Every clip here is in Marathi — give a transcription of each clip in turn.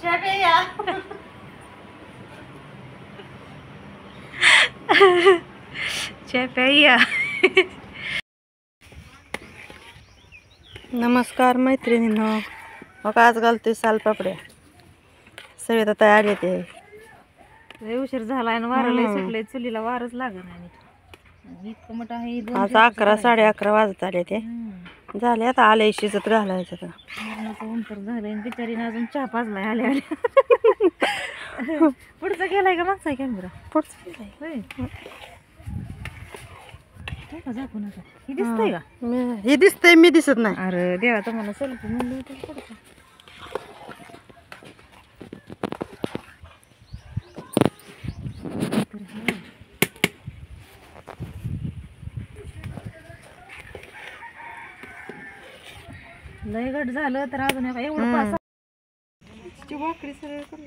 चहा प्या. नमस्कार मैत्रिणींनो. मग आज घालतोय सालपापड्या. सगळे तर तयार येते. लय उशीर झालाय आणि वारं लय सुटलंय. चुलीला वारच लागत नाही. इतकं मोठं आहे. आज 11 11:30 वाजत आले ते. झाले आता आले शिजत घालायचं तर अंतर झालंय. बिचारीने अजून चहा पाजलाय आले आले. पुढचा गेलाय का मागचा कॅमेरा? पुढचं झाकू नका. हे दिसतंय का? हे दिसतंय, मी दिसत नाही. अरे देवा, तुम्हाला सेल्फी म्हणलं होतं पुढचं. लय गट झालं तर अजून एवढं पास वाकडी सरळ करू.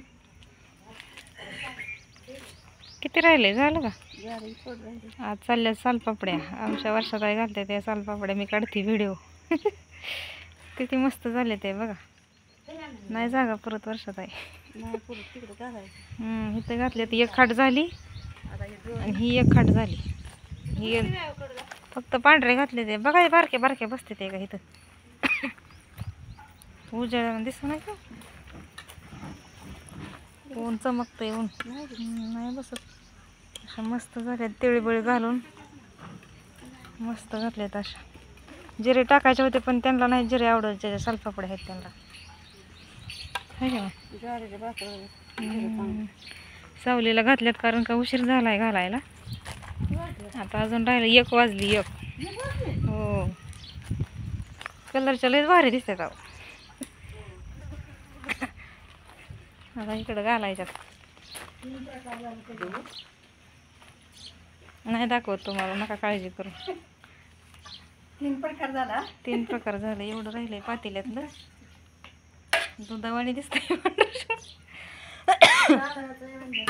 किती राहिले? झालं का? आज चालल्या सालपापड्या. आमच्या वर्षात आहे घालते त्या सालपापड्या. मी काढते व्हिडिओ. किती मस्त झाले ते बघा. नाही जागा परत वर्षात आहे. इथं घातले ती एक खाट झाली आणि ही एक खाट झाली. ही फक्त पांढरे घातले ते बघा. बारके बारके बसते ते का इथं. उजेड दिसू नाही का? ऊन चमकतंय. ऊन नाही बसत. अशा मस्त झाल्या तिळीबळी घालून मस्त घातल्यात. अशा जिरे टाकायचे होते पण त्यांना नाही जिरे आवडत. ज्याच्या सालपापड्या आहेत त्यांना आहे का? सावलीला घातल्यात कारण का उशीर झालाय घालायला. आता अजून राहिलं 1 वाजली. 1 हो. कलरच्या लयच भारी दिसतात अहो. आता इकडं घालायच्यात. नाही दाखवत तुम्हाला, नका काळजी करू. 3 प्रकार झाला. 3 प्रकार झाले. एवढं राहिलंय पातेल्यातलं. दुधावाणी दिसतंय.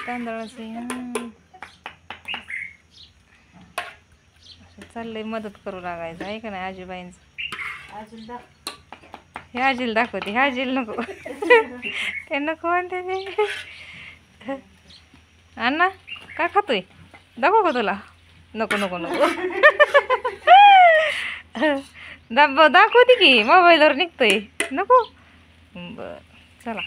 तांदळाचं चाललंय. मदत करू लागायचं आहे का नाही आजीबाईंचं. हे आजीला दाखवते. हे आजीला नको. ते नको म्हणते ते. अण्णा काय खातोय? दाखव का तुला? नको नको नको. दाखवते की मोबाईलवर निघतोय. नको बर चला.